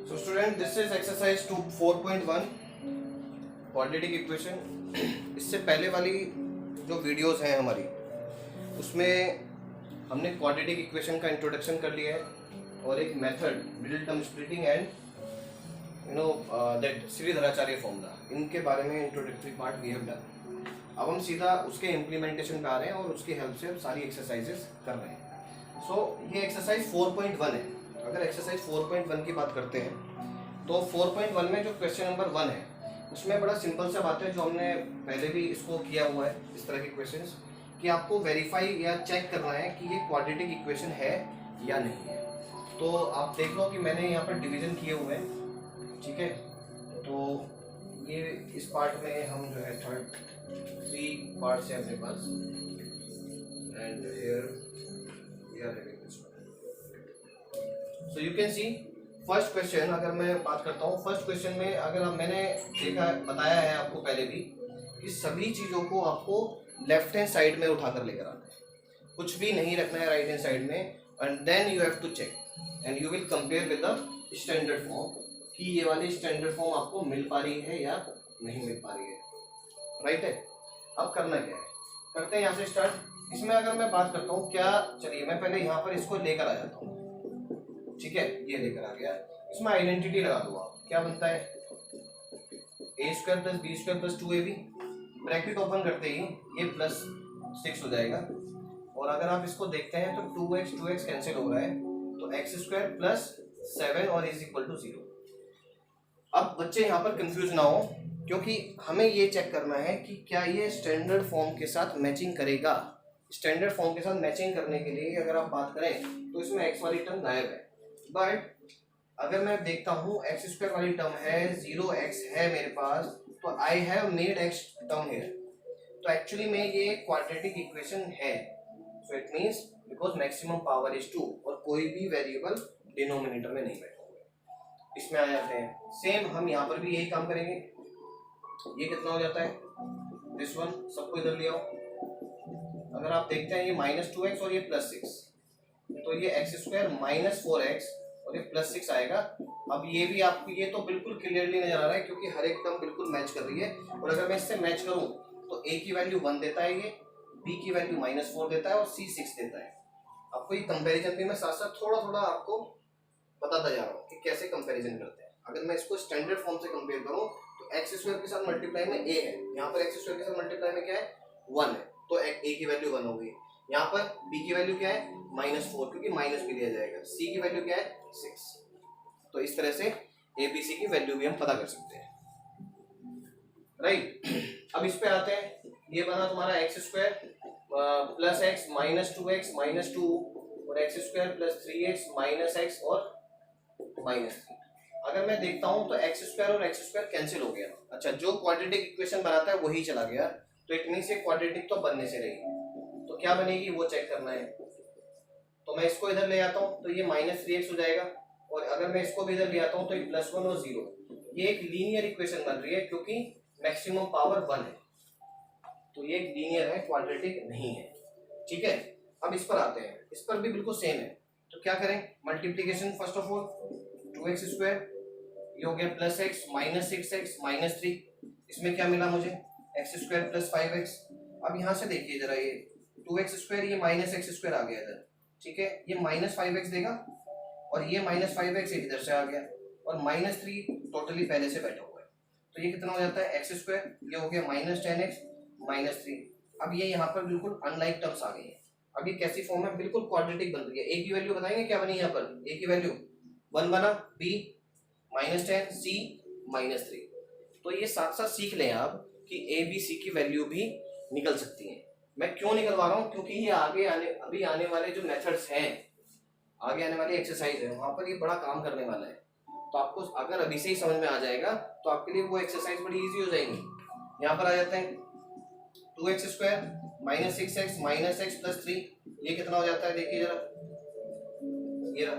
So student, this is exercise 4.1 quadratic equation. इससे पहले वाली जो वीडियोस हैं हमारी, उसमें हमने क्वाड्रेटिक इक्वेशन का इंट्रोडक्शन कर लिया है और एक method middle term splitting and that Shridharacharya formula, इनके बारे में introductory part we have done. अब हम सीधा उसके इम्प्लीमेंटेशन पे आ रहे हैं और उसकी हेल्प से हम सारी एक्सरसाइजेस कर रहे हैं। सो ये एक्सरसाइज 4.1 है। अगर एक्सरसाइज 4.1 की बात करते हैं तो 4.1 में जो क्वेश्चन नंबर 1 है उसमें बड़ा सिंपल सा बात है, जो हमने पहले भी इसको किया हुआ है इस तरह के क्वेश्चंस, कि आपको वेरीफाई या चेक करना है कि ये क्वाड्रेटिक इक्वेशन है या नहीं है। तो आप देख लो कि मैंने यहाँ पर डिवीजन किए हुए हैं, ठीक है। तो ये इस पार्ट में हम जो है थर्ड 3 पार्ट्स है अपने पास, and here we are having this one. So you can see first question, अगर मैं बात करता हूँ फर्स्ट क्वेश्चन में, अगर आप मैंने बताया है आपको पहले भी कि सभी चीज़ों को आपको लेफ्ट हैंड साइड में उठाकर लेकर आना है, कुछ भी नहीं रखना है राइट हैंड साइड में, and then you have to check and you will compare with the standard form कि ये वाली स्टैंडर्ड फॉर्म आपको मिल पा रही है या नहीं मिल पा रही है, राइट है। अब करना क्या है, करते हैं यहाँ से स्टार्ट। इसमें अगर मैं बात करता हूँ क्या, चलिए मैं पहले यहाँ पर इसको लेकर आ जाता हूँ, ठीक है। ये लेकर आ गया, इसमें आइडेंटिटी लगा दो आप, क्या बनता है a square plus b square plus 2ab, bracket open करते ही ये प्लस 6 हो जाएगा। और अगर आप इसको देखते हैं तो 2x कैंसिल हो रहा है, तो x स्क्वायर प्लस 7 और इज इक्वल टू 0। अब बच्चे यहाँ पर कंफ्यूज ना हो, क्योंकि हमें ये चेक करना है कि क्या ये स्टैंडर्ड फॉर्म के साथ मैचिंग करेगा। स्टैंडर्ड फॉर्म के साथ मैचिंग करने के लिए अगर आप बात करें तो इसमें x वाली टर्म गायब है, बट अगर मैं देखता हूँ x स्क्वायर वाली टर्म है, 0x है मेरे पास, तो I have made x term here, तो एक्चुअली में ये क्वाड्रेटिक इक्वेशन है। So it means because maximum power is 2 और कोई भी वेरिएबल डिनोमिनेटर में नहीं बैठा हुआ है, इसमें आ जाते हैं। सेम हम यहाँ पर भी यही काम करेंगे। ये कितना हो जाता है, दिस वन, सबको इधर ले आओ। अगर आप देखते हैं ये -2x और ये +6, तो ये x स्क्वायर -4x और ये +6 आएगा। अब ये भी आपको, ये तो बिल्कुल क्लियरली नजर आ रहा है क्योंकि हर एक टर्म बिल्कुल मैच कर रही है। और अगर मैं इससे मैच करूं तो a की वैल्यू 1 देता है, ये b की वैल्यू -4 देता है और c 6 देता है। आपको ये कंपैरिजन भी मैं साथ साथ थोड़ा थोड़ा आपको बताता जा रहा हूँ कि कैसे कंपैरिजन करते हैं। अगर मैं इसको स्टैंडर्ड फॉर्म से कंपेयर करूँ तो x स्क्वायर के साथ मल्टीप्लाई में a है, यहाँ पर x स्क्वायर के साथ मल्टीप्लाई में क्या है 1 है, तो a की वैल्यू 1 हो गई। यहाँ पर b की वैल्यू क्या है -4, क्योंकि माइनस भी लिया जाएगा। c की वैल्यू क्या है 6। तो इस तरह से a b c की वैल्यू भी हम पता कर सकते हैं, राइट। अब इस पे आते हैं, ये बना तुम्हारा x square plus x -2x -2 और x square plus 3x -x और -3। अगर मैं देखता हूं तो x स्क्वायर और x स्क्वायर कैंसिल हो गया। अच्छा, जो क्वाड्रेटिक इक्वेशन बनाता है वही चला गया, तो इट मींस ये क्वाड्रेटिक तो बनने से रही, तो क्या बनेगी वो चेक करना है। तो मैं इसको इधर ले आता हूँ तो ये -3x हो जाएगा, और अगर मैं इसको भी इधर ले आता हूँ तो ये +1 और 0। ये एक लीनियर इक्वेशन बन रही है क्योंकि मैक्सिमम पावर 1 है, तो ये एक लीनियर है, क्वाड्रेटिक नहीं है, ठीक है। अब इस पर आते हैं, इस पर भी बिल्कुल सेम है। तो क्या करें, multiplication first of all, 2x square ये हो गया +x -6x -3, इसमें क्या मिला मुझे x स्क्वायर प्लस 5x। अब यहाँ से देखिए जरा, ये 2x स्क्वायर ये -x स्क्वायर आ गया इधर, ठीक है, ये -5x देगा और ये -5x इधर से आ गया, और -3 टोटली पहले से बैठा हुआ है, तो ये कितना हो जाता है x स्क्वायर, ये हो गया -10x -3। अब ये यहाँ पर बिल्कुल अनलाइक टर्म्स आ गई है। अब ये कैसी फॉर्म है, बिल्कुल क्वाड्रेटिक बन रही है। a की वैल्यू बताएंगे क्या बनी, यहाँ पर a की वैल्यू 1 बना, b -10, c -3। तो ये साथ साथ सीख लें आप कि a b c की वैल्यू भी निकल सकती है। मैं क्यों निकलवा रहा हूँ, क्योंकि ये अभी आने वाले जो मेथड्स हैं, आगे आने वाली एक्सरसाइज है, वहां पर ये बड़ा काम करने वाला है। तो आपको अगर अभी से ही समझ में आ जाएगा तो आपके लिए वो एक्सरसाइज बड़ी इजी हो जाएगी। यहाँ पर आ जाते हैं 2x स्क्वायर -6x -x + 3, ये कितना हो जाता है देखिए जरा, ये रहा।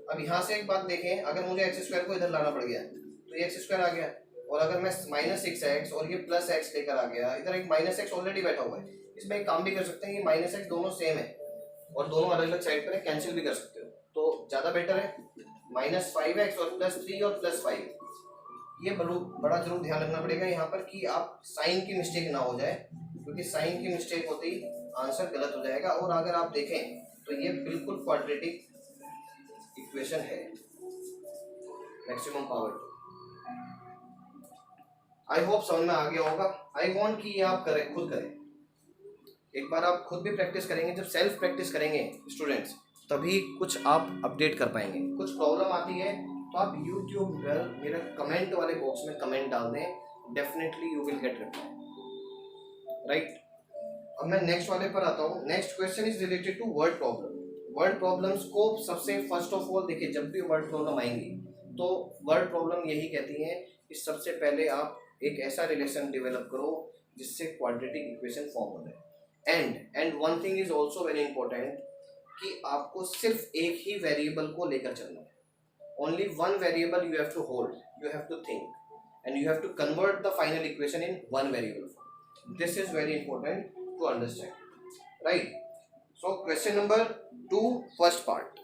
अब यहाँ से एक बात देखें, अगर मुझे x स्क्वायर को इधर लाना पड़ गया तो ये x स्क्वायर आ गया, और अगर मैं -6x और ये +x लेकर आ गया, इधर एक -x ऑलरेडी बैठा हुआ है, इसमें एक काम भी कर सकते हैं, ये -x दोनों सेम है और दोनों अलग अलग साइड पर है, कैंसिल भी कर सकते हो, तो ज्यादा बेटर है -5x और +3 और +5, ये बड़ा जरूर ध्यान रखना पड़ेगा यहाँ पर कि आप साइन की मिस्टेक ना हो जाए, क्योंकि साइन की मिस्टेक होते ही आंसर गलत हो जाएगा। और अगर आप देखें तो ये बिल्कुल क्वाड्रेटिक इक्वेशन है, मैक्सिमम पावर 2। आई होप समझ में आ गया होगा। आई वांट कि ये आप करें, खुद करें, एक बार आप खुद भी प्रैक्टिस करेंगे। जब सेल्फ प्रैक्टिस करेंगे स्टूडेंट्स, तभी कुछ आप अपडेट कर पाएंगे। कुछ प्रॉब्लम आती है तो आप यूट्यूब पर मेरा कमेंट वाले बॉक्स में कमेंट डाल दें, definitely you will get reply, right. अब मैं नेक्स्ट वाले पर आता हूँ। Next question is related to word problem. Word problems को सबसे फर्स्ट ऑफ ऑल देखिए, जब भी वर्ड प्रॉब्लम आएंगी तो वर्ड प्रॉब्लम यही कहती है कि सबसे पहले आप एक ऐसा रिलेशन डेवलप करो जिससे क्वाड्रेटिक इक्वेशन फॉर्म हो जाए। And one thing is also very important कि आपको सिर्फ एक ही वेरिएबल को लेकर चलना है। Only one variable you have to hold, you have to think and you have to convert the final equation in one variable form. This is very important to understand, right. So question number 2, first part.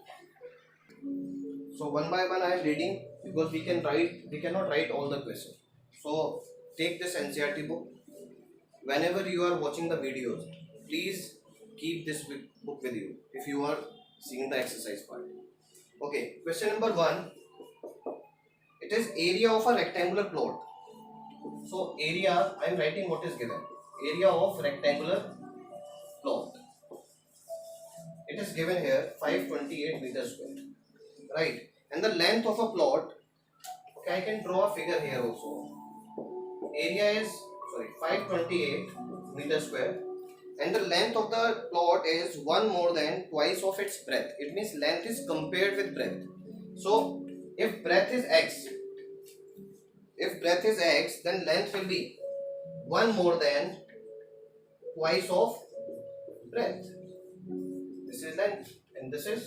So one by one I am reading because we cannot write all the questions. So take this NCERT book. Whenever you are watching the videos, please keep this book with you if you are seeing the exercise part. Okay, question number 1. It is area of a rectangular plot. So area, I am writing what is given. Area of rectangular plot. It is given here 528 meters square, right? And the length of a plot, okay, I can draw a figure here also. Area is 528 meters square, and the length of the plot is one more than twice of its breadth. It means length is compared with breadth. So if breadth is x, then length will be one more than twice of breadth. This is length and this is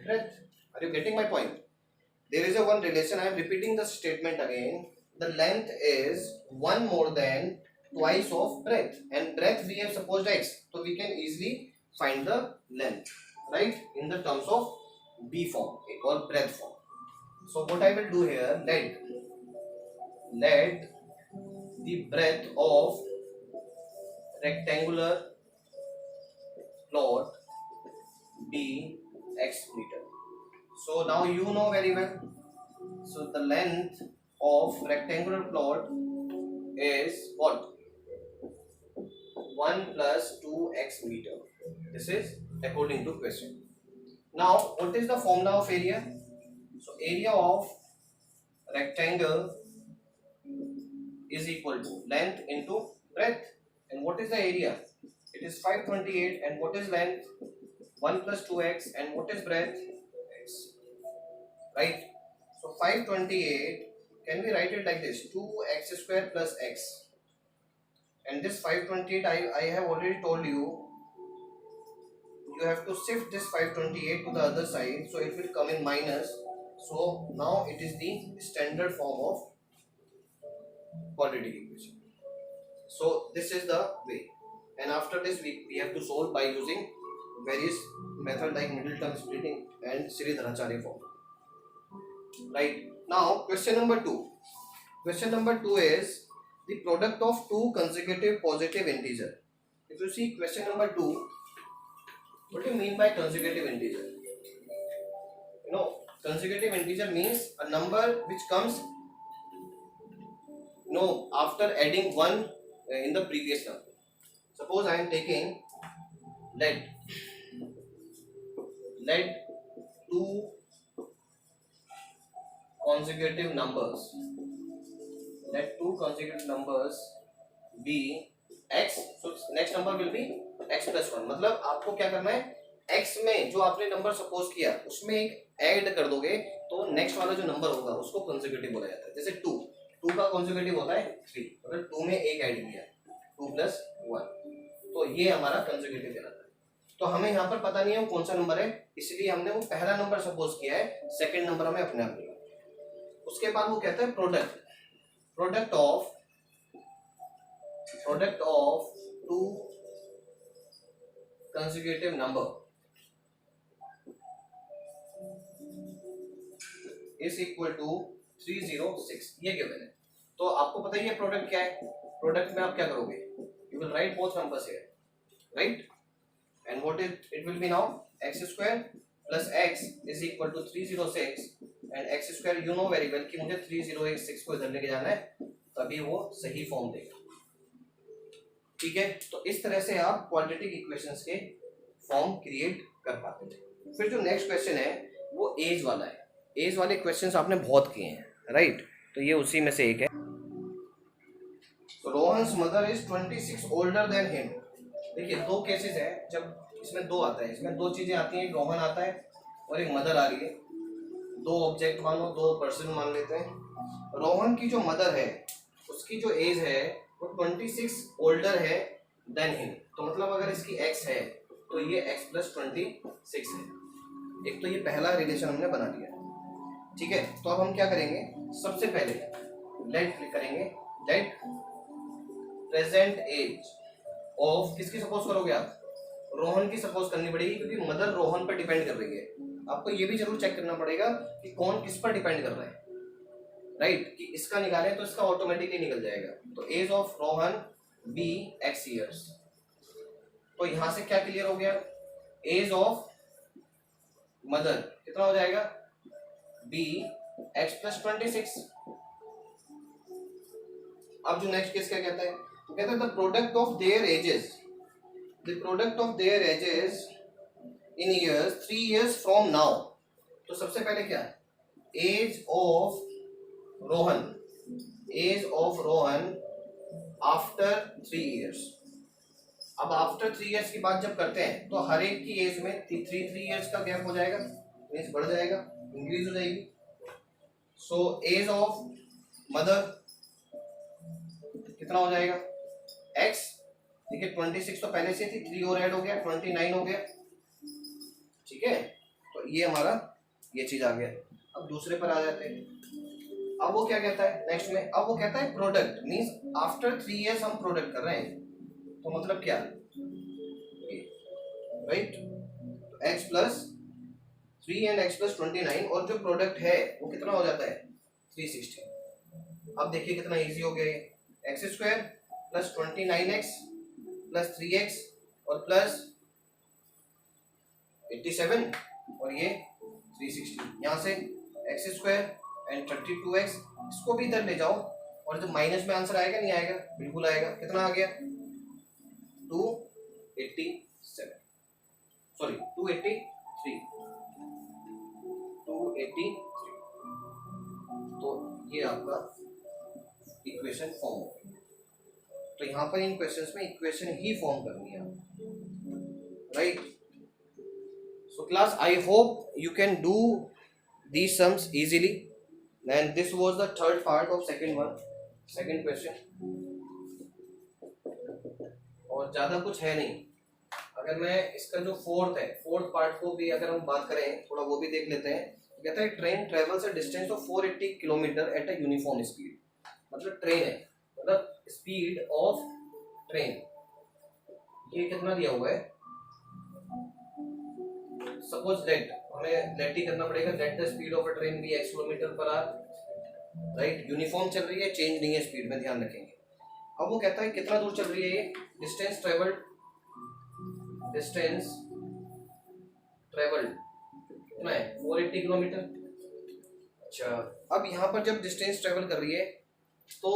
breadth. Are you getting my point? There is a one relation. I am repeating the statement again. The length is one more than twice of breadth, and breadth we have supposed x, so we can easily find the length, right, in the terms of b form or breadth form. So what I will do here, let the breadth of rectangular plot be x meter. So now you know very well. So the length of rectangular plot is what? 1 plus 2x meter. This is according to question. Now what is the formula of area? So area of rectangle is equal to length into breadth. And what is the area? It is 528. And what is length? 1 plus 2x. And what is breadth? X. Right? So 528, can we write it like this? 2x square plus x. And this 528, I have already told you, you have to shift this 528 to the other side. So it will come in minus. So now it is the standard form of quadratic equation. So this is the way. And after this we have to solve by using various method like middle term splitting and Sridharacharya form. Right. Now question number 2. Question number 2 is the product of two consecutive positive integer. If you see question number 2, what do you mean by consecutive integer? You know, consecutive integer means a number which comes after adding one in the previous number. Suppose I am taking let two consecutive numbers. Let two consecutive numbers be x. So next number will be x plus 1. मतलब आपको क्या करना है, x में जो आपने number suppose किया उसमें एक ऐड कर दोगे तो नेक्स्ट वाला जो नंबर होगा उसको कंसेक्यूटिव बोला जाता है. जैसे 2 का कंसेक्यूटिव होता है 3, मतलब 2 में एक ऐड किया 2 plus 1, तो ये हमारा कंसेक्यूटिव कहलाता है. तो हमें यहाँ पर पता नहीं है वो कौन सा नंबर है, इसलिए हमने वो पहला नंबर सपोज किया है, सेकंड नंबर हमें अपने आप मिला. उसके बाद वो कहता है product of two consecutive number. Is equal to 306, ये गिवन है। तो आपको पता ही है प्रोडक्ट क्या है, प्रोडक्ट में आप क्या करोगे, you will write both numbers here, right, and what it will be now, x square plus x is equal to 306 and x square you know very well कि मुझे 3086 को इधर लेके जाना है, तभी वो सही फॉर्म देगा। ठीक है, तो इस तरह से आप क्वाड्रेटिक इक्वेशंस के फॉर्म क्रिएट कर पाते थे। फिर जो नेक्स्ट क्वेश्चन है वो एज वाला है। एज वाले क्वेश्चंस आपने बहुत किए हैं, राइट, तो ये उसी में से एक है। तो Rohan's mother is 26 older than him. देखिए दो केसेस है, जब इसमें दो आता है, इसमें दो चीजें आती हैं, एक रोहन आता है और एक मदर आ रही है। दो ऑब्जेक्ट मानो, दो पर्सन मान लेते हैं। रोहन की जो मदर है उसकी जो एज है वो 26 ओल्डर है देन हिम। तो मतलब अगर इसकी x है तो ये x प्लस 26 है। एक तो ये पहला रिलेशन हमने बना लिया। ठीक है, तो अब हम क्या करेंगे, सबसे पहले लेट क्लिक करेंगे, लेट प्रेजेंट एज ऑफ, किसकी सपोज करोगे आप, रोहन की सपोज करनी पड़ेगी, क्योंकि मदर रोहन पर डिपेंड कर रही है। आपको ये भी जरूर चेक करना पड़ेगा कि कौन किस पर डिपेंड कर रहा है, राइट, कि इसका निकालें तो इसका ऑटोमेटिकली निकल जाएगा। तो age of Rohan be x years, तो यहां से क्या क्लियर हो गया, एज ऑफ मदर कितना हो जाएगा, b x प्लस 26। अब जो नेक्स्ट केस क्या कहता है, तो कहता है the product of their ages, the product of their ages in years 3 years from now. तो सबसे पहले क्या, age of Rohan, age of Rohan after 3 years। अब आफ्टर 3 years की बात जब करते हैं तो हर एक की एज में 3 years का गैप हो जाएगा, एज बढ़ जाएगा, इंक्रीज हो जाएगी। सो एज ऑफ मदर कितना हो जाएगा, x, देखिए 26 तो पहले से थी, 3 और ऐड हो गया 29 हो गया। ठीक है, तो ये हमारा ये चीज आ गया। अब दूसरे पर आ जाते हैं। अब वो क्या कहता है नेक्स्ट में, अब वो कहता है प्रोडक्ट मींस आफ्टर 3 years हम प्रोडक्ट कर रहे हैं, तो मतलब क्या, right, x plus 3 and x plus 29, और जो प्रोडक्ट है वो कितना हो जाता है 360। अब देखिए कितना इजी हो गया ये, x square plus 29x plus 3x और प्लस 87 और ये 360, यहाँ से एक्स स्क्वायर एंड 32x, इसको भी इधर ले जाओ और जो माइनस में आंसर आएगा नहीं आएगा, बिल्कुल आएगा। कितना आ गया 287, सॉरी 283, तो ये आपका इक्वेशन फॉर्म हो गया। तो यहाँ पर इन क्वेश्चंस में इक्वेशन ही फॉर्म करनी है, right. So class, I hope you can do these sums easily, and this was the third part of second question। और ज़्यादा कुछ है नहीं। अगर मैं इसका जो फोर्थ पार्ट को भी अगर हम बात करें, थोड़ा वो भी देख लेते हैं। कहता है train travels a distance of 480 kilometre at a uniform speed. मतलब ट्रेन है, मतलब स्पीड ऑफ ट्रेन ये कितना दिया हुआ है, सपोज लेट, हमें लेट ही करना पड़ेगा, let the speed of a train be x kilometre per hour, right, uniform चल रही है, चेंज नहीं है स्पीड में, ध्यान रखेंगे। अब वो कहता है कितना दूर चल रही है ये, डिस्टेंस ट्रेवल्ड कितना है 480 किलोमीटर। अच्छा, अब यहाँ पर जब डिस्टेंस ट्रेवल कर रही है तो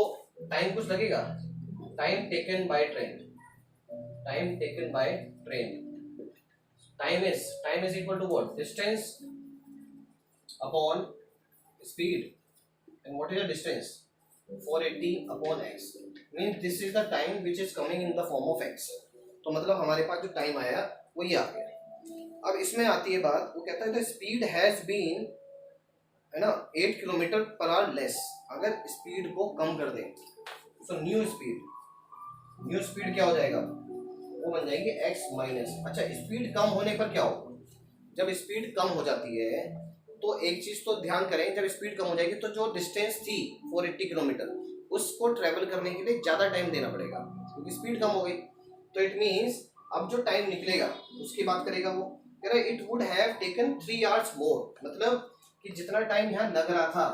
टाइम कुछ लगेगा, time taken by train, time is equal to what, distance upon speed, and what is the distance, 480 upon x, means this is the time which is coming in the form of x। तो मतलब हमारे पास जो time आया वो ये आ गया। अब इसमें आती है बात, वो कहता है द स्पीड हैज बीन, है ना, 8 किलोमीटर पर आवर लेस। अगर स्पीड को कम कर दें तो न्यू स्पीड क्या हो जाएगा, वो बन जाएंगे x माइनस। अच्छा, स्पीड कम होने पर क्या होगा, जब स्पीड कम हो जाती है तो एक चीज तो ध्यान करें, जब स्पीड कम हो जाएगी तो जो डिस्टेंस थी 480 किलोमीटर उसको ट्रेवल करने के लिए ज्यादा टाइम देना पड़ेगा, क्योंकि स्पीड कम हो गई। तो इट मीन्स अब जो टाइम निकलेगा उसकी बात करेगा, वो कह रहा है it would have taken 3 hours मोर, मतलब कि जितना टाइम यहाँ लग रहा था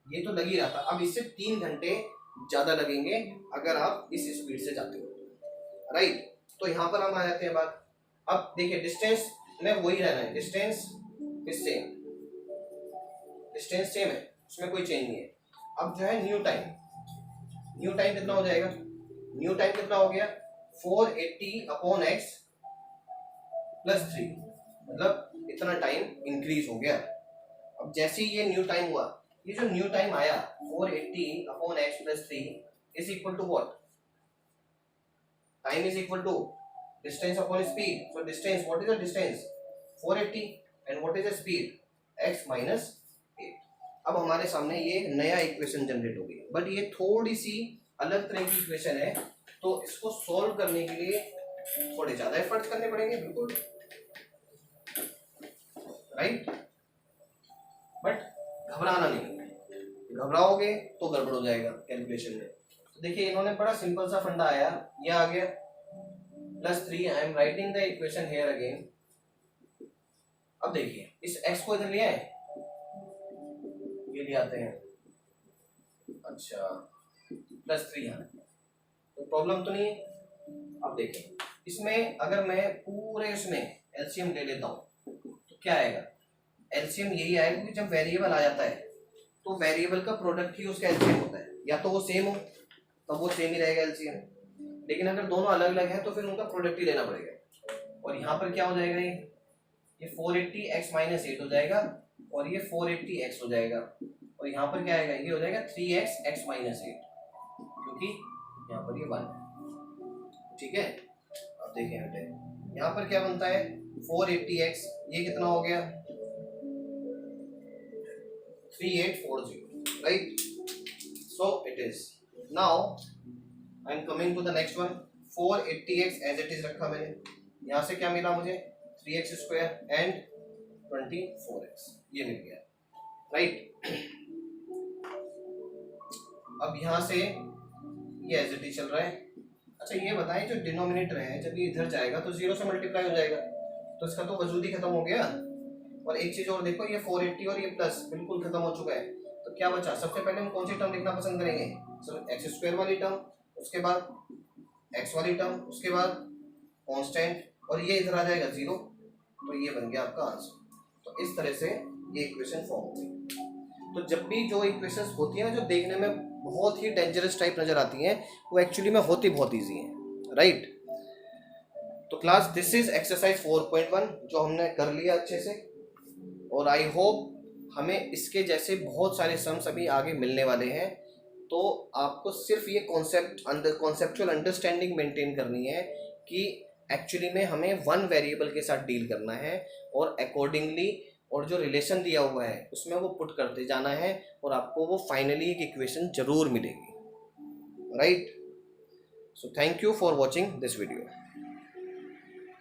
ये तो लग ही रहा था, अब इससे 3 घंटे ज़्यादा लगेंगे अगर आप इस स्पीड से जाते हो, राइट। तो यहाँ पर हम आ जाते हैं बात, अब देखिए डिस्टेंस में वही रहना है, distance is same, distance same है, उसमें कोई चेंज नहीं है। अब जो है न्यू टाइम, न्यू टाइम कितना हो जाएगा, न्यू टाइम कितना हो गया 480/x + 3, मतलब इतना टाइम इंक्रीज हो गया। अब जैसे ही ये न्यू टाइम हुआ, ये जो न्यू टाइम आया 480/x + 3 is equal to what, time is equal to distance upon speed. So distance, what is the distance 480 and what is the speed x - 8। अब हमारे सामने ये नया इक्वेशन जनरेट हो गई, बट ये थोड़ी सी अलग तरह की इक्वेशन है, तो इसको सॉल्व करने के लिए थोड़े ज्यादा एफर्ट्स करने पड़ेंगे, बिल्कुल राइट। बट घबराना नहीं, घबराओगे तो गड़बड़ हो जाएगा कैलकुलेशन में। तो देखिए इन्होंने बड़ा सिंपल सा फंडा आया, ये आ गया +3, I am writing the equation here again. अब देखिए इस x को इधर ले आए, ये ले आते हैं, अच्छा +3 यहाँ, तो प्रॉब्लम तो नहीं है। अब देखिए इसमें अगर मैं पूरे इसमें एलसीएम ले लेता हूँ तो क्या आएगा, एलसीएम यही आएगा कि जब वेरिएबल आ जाता है तो वेरिएबल का प्रोडक्ट ही उसका एलसीएम होता है, या तो वो सेम हो तब वो सेम ही रहेगा एलसीएम, लेकिन अगर दोनों अलग अलग हैं तो फिर उनका प्रोडक्ट ही लेना पड़ेगा। और यहाँ पर क्या हो जाएगा, ये 480x - 8 हो जाएगा और ये 480x हो जाएगा, और यहाँ पर क्या आएगा, ये हो जाएगा 3x x - 8, क्योंकि यहाँ पर ये 1 है, ठीक है। अब देखें बेटे यहाँ पर क्या बनता है 480x, ये कितना हो गया 3840, right. So it is now I am coming to the next one, 480x as it is रखा मैंने, यहाँ से क्या मिला मुझे 3x² एंड 24x, ये मिल गया, राइट। अब यहाँ से ये एज इट इज चल रहा है। अच्छा ये बताएं जो डिनोमिनेटर है जब ये इधर जाएगा तो 0 से मल्टीप्लाई हो जाएगा, तो इसका तो वजूद ही खत्म हो गया। और एक चीज और देखो, ये 480 और ये प्लस बिल्कुल खत्म हो चुका है, तो क्या बचा, सबसे पहले हम कौन सी टर्म लिखना पसंद करेंगे, सब x² वाली टर्म, उसके बाद x वाली टर्म, उसके बाद कांस्टेंट, और ये इधर आ जाएगा 0, तो ये बन गया आपका आंसर। तो इस तरह से ये इक्वेशन फॉर्म होगी। तो जब भी जो इक्वेशंस होती है ना जो देखने में बहुत ही डेंजरस टाइप नजर आती हैं, वो एक्चुअली में होती बहुत ईजी है, राइट। तो क्लास दिस इज एक्सरसाइज 4.1 जो हमने कर लिया अच्छे से, और आई होप हमें इसके जैसे बहुत सारे सम्स अभी आगे मिलने वाले हैं। तो आपको सिर्फ ये कॉन्सेप्चुअल अंडरस्टैंडिंग मेंटेन करनी है कि एक्चुअली में हमें 1 वेरिएबल के साथ डील करना है, और अकॉर्डिंगली और जो रिलेशन दिया हुआ है उसमें वो पुट करते जाना है, और आपको वो फाइनली एक इक्वेशन जरूर मिलेगी, right. So thank you for watching this video.